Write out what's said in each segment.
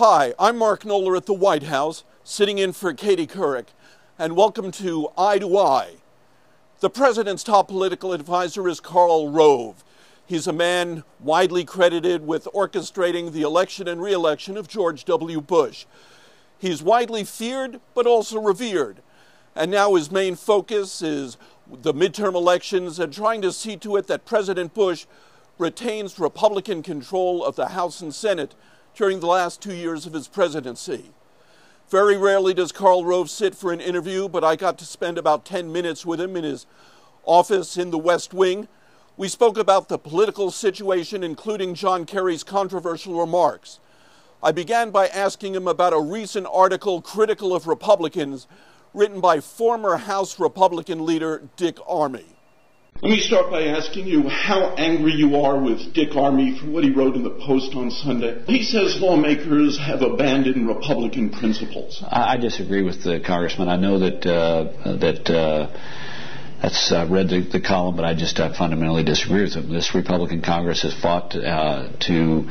Hi, I'm Mark Knoller at the White House, sitting in for Katie Couric, and welcome to Eye to Eye. The president's top political advisor is Karl Rove. He's a man widely credited with orchestrating the election and re-election of George W. Bush. He's widely feared, but also revered. And now his main focus is the midterm elections and trying to see to it that President Bush retains Republican control of the House and Senate during the last 2 years of his presidency. Very rarely does Karl Rove sit for an interview, but I got to spend about 10 minutes with him in his office in the West Wing. We spoke about the political situation, including John Kerry's controversial remarks. I began by asking him about a recent article critical of Republicans written by former House Republican leader Dick Armey. Let me start by asking you how angry you are with Dick Armey for what he wrote in the Post on Sunday. He says lawmakers have abandoned Republican principles. I disagree with the congressman. I know that I've read the column, but I fundamentally disagree with him. This Republican Congress has fought to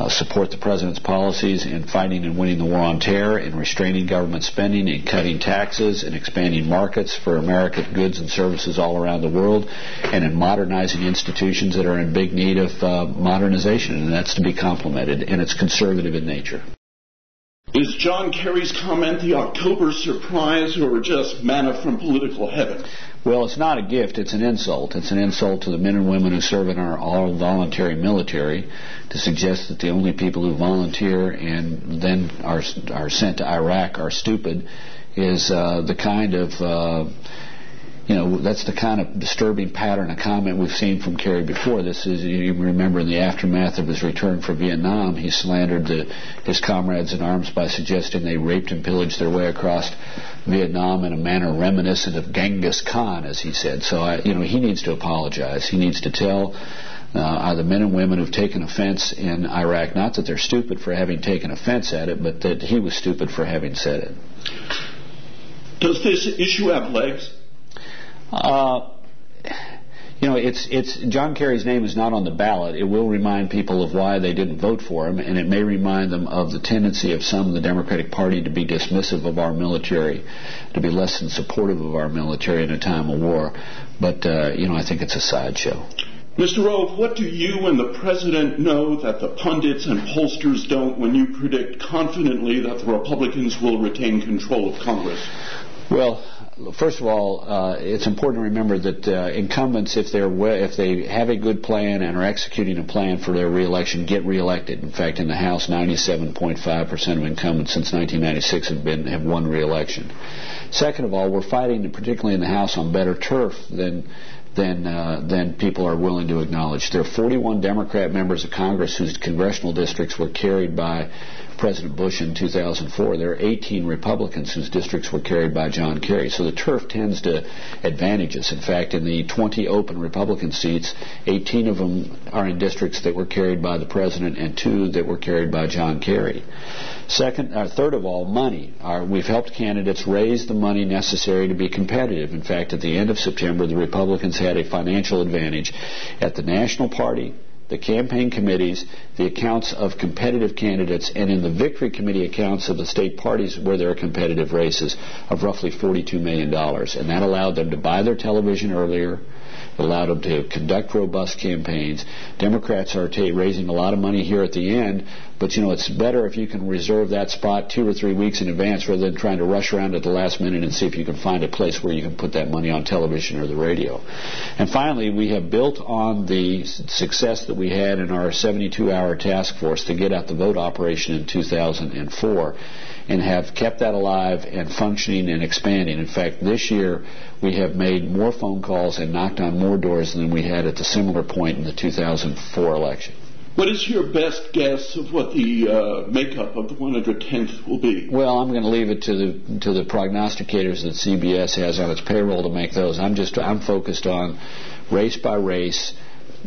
support the president's policies in fighting and winning the war on terror, in restraining government spending, in cutting taxes, in expanding markets for American goods and services all around the world, and in modernizing institutions that are in big need of modernization, and that's to be complimented, and it's conservative in nature. Is John Kerry's comment the October surprise or just manna from political heaven? Well, it's not a gift, it's an insult. It's an insult to the men and women who serve in our all-voluntary military. To suggest that the only people who volunteer and then are sent to Iraq are stupid is the kind of, that's the kind of disturbing pattern of comment we've seen from Kerry before. This is, you remember in the aftermath of his return from Vietnam, he slandered his comrades in arms by suggesting they raped and pillaged their way across Vietnam in a manner reminiscent of Genghis Khan, as he said. So, he needs to apologize. He needs to tell the men and women who've taken offense in Iraq, not that they're stupid for having taken offense at it, but that he was stupid for having said it. Does this issue have legs? It's John Kerry's name is not on the ballot. It will remind people of why they didn't vote for him, and it may remind them of the tendency of some in the Democratic Party to be dismissive of our military, to be less than supportive of our military in a time of war. But, I think it's a sideshow. Mr. Rove, what do you and the President know that the pundits and pollsters don't when you predict confidently that the Republicans will retain control of Congress? Well, first of all, it's important to remember that incumbents, if they have a good plan and are executing a plan for their reelection, get reelected. In fact, in the House, 97.5% of incumbents since 1996 have won reelection. Second of all, we're fighting, particularly in the House, on better turf than people are willing to acknowledge. There are 41 Democrat members of Congress whose congressional districts were carried by President Bush in 2004. There are 18 Republicans whose districts were carried by John Kerry. So the turf tends to advantage us. In fact, in the 20 open Republican seats, 18 of them are in districts that were carried by the President and 2 that were carried by John Kerry. Third of all, money. We've helped candidates raise the money necessary to be competitive. In fact, at the end of September, the Republicans had a financial advantage at the National Party, the campaign committees, the accounts of competitive candidates, and in the victory committee accounts of the state parties where there are competitive races of roughly $42 million. And that allowed them to buy their television earlier. It allowed them to conduct robust campaigns. Democrats are raising a lot of money here at the end, but it's better if you can reserve that spot 2 or 3 weeks in advance rather than trying to rush around at the last minute and see if you can find a place where you can put that money on television or the radio. And finally, we have built on the success that we had in our 72-hour task force to get out the vote operation in 2004 and have kept that alive and functioning and expanding. In fact, this year we have made more phone calls and knocked on more doors than we had at the similar point in the 2004 election. What is your best guess of what the makeup of the 110th will be? Well, I'm going to leave it to the prognosticators that CBS has on its payroll to make those. I'm focused on race by race,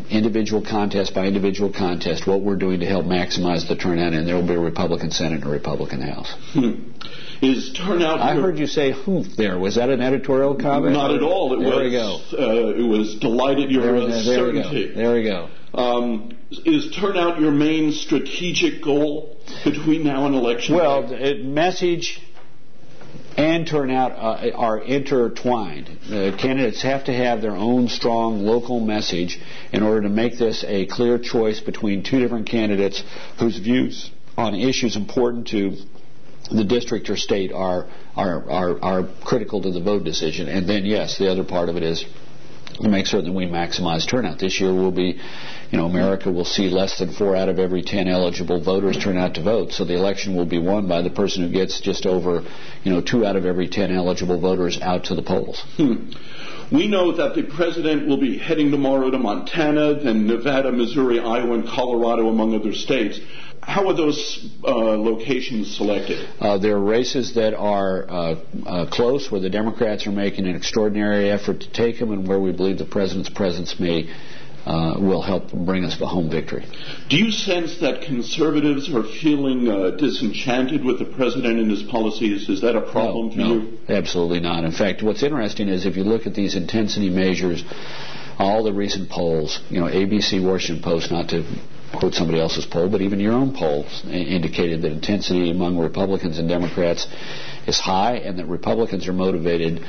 individual contest by individual contest, what we're doing to help maximize the turnout, and there will be a Republican Senate and a Republican House. Is turnout... I heard you say "hoof" there. Was that an editorial comment? Not at all. It was delighted your certainty. There we go. Is turnout your main strategic goal between now and election day? Well, message and turnout are intertwined. Candidates have to have their own strong local message in order to make this a clear choice between two different candidates whose views on issues important to the district or state are critical to the vote decision. And then, yes, the other part of it is to make certain that we maximize turnout. This year will be, America will see less than 4 out of every 10 eligible voters turn out to vote. So the election will be won by the person who gets just over, 2 out of every 10 eligible voters out to the polls. We know that the president will be heading tomorrow to Montana, then Nevada, Missouri, Iowa, and Colorado, among other states. How are those locations selected? There are races that are close, where the Democrats are making an extraordinary effort to take them, and where we believe the president's presence will help bring us the home victory. Do you sense that conservatives are feeling disenchanted with the president and his policies? Is that a problem for you? No, absolutely not. In fact, what's interesting is if you look at these intensity measures, all the recent polls, ABC, Washington Post, not to quote somebody else's poll, but even your own polls indicated that intensity among Republicans and Democrats is high, and that Republicans are motivated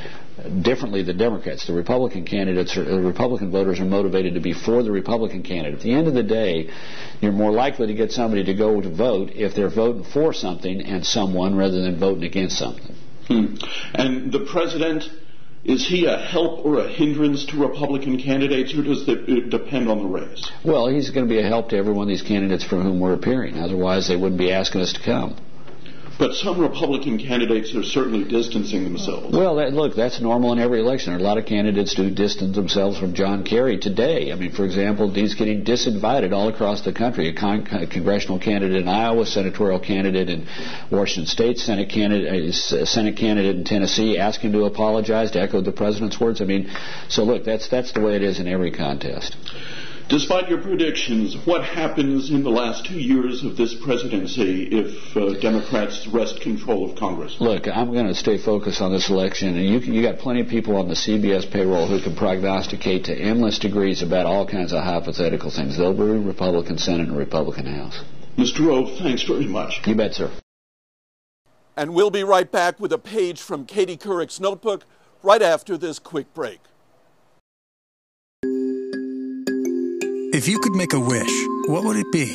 differently than Democrats. The Republican Republican voters are motivated to be for the Republican candidate. At the end of the day, you're more likely to get somebody to go to vote if they're voting for something and someone rather than voting against something. And the president, is he a help or a hindrance to Republican candidates, or does it depend on the race? Well, he's going to be a help to every one of these candidates for whom we're appearing. Otherwise, they wouldn't be asking us to come. But some Republican candidates are certainly distancing themselves. Well, look, that's normal in every election. A lot of candidates do distance themselves from John Kerry today. I mean, for example, he's getting disinvited all across the country. A congressional candidate in Iowa, senatorial candidate in Washington State, Senate candidate in Tennessee asked him to apologize, to echo the president's words. I mean, so look, that's the way it is in every contest. Despite your predictions, what happens in the last 2 years of this presidency if Democrats wrest control of Congress? Look, I'm going to stay focused on this election, and you got plenty of people on the CBS payroll who can prognosticate to endless degrees about all kinds of hypothetical things. There'll be a Republican Senate and a Republican House. Mr. Rove, thanks very much. You bet, sir. And we'll be right back with a page from Katie Couric's notebook right after this quick break. If you could make a wish, what would it be?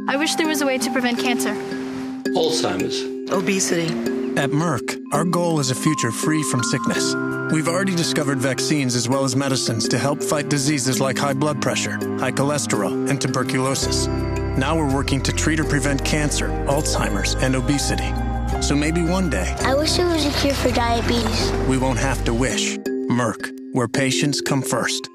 I wish there was a way to prevent cancer. Alzheimer's. Obesity. At Merck, our goal is a future free from sickness. We've already discovered vaccines as well as medicines to help fight diseases like high blood pressure, high cholesterol, and tuberculosis. Now we're working to treat or prevent cancer, Alzheimer's, and obesity. So maybe one day... I wish there was a cure for diabetes. We won't have to wish. Merck, where patients come first.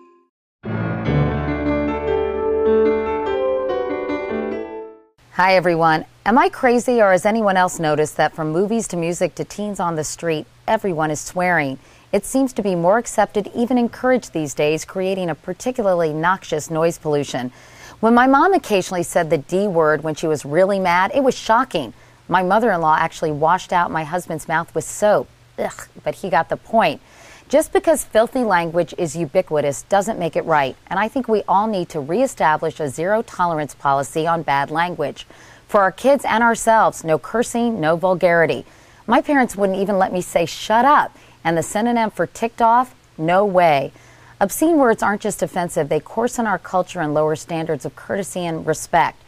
Hi, everyone. Am I crazy, or has anyone else noticed that from movies to music to teens on the street, everyone is swearing? It seems to be more accepted, even encouraged these days, creating a particularly noxious noise pollution. When my mom occasionally said the D word when she was really mad, it was shocking. My mother-in-law actually washed out my husband's mouth with soap. Ugh, but he got the point. Just because filthy language is ubiquitous doesn't make it right, and I think we all need to reestablish a zero-tolerance policy on bad language. For our kids and ourselves, no cursing, no vulgarity. My parents wouldn't even let me say shut up, and the synonym for ticked off, no way. Obscene words aren't just offensive, they coarsen our culture and lower standards of courtesy and respect.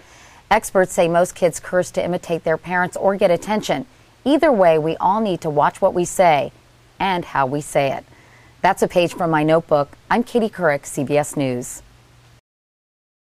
Experts say most kids curse to imitate their parents or get attention. Either way, we all need to watch what we say and how we say it. That's a page from my notebook. I'm Katie Couric, CBS News.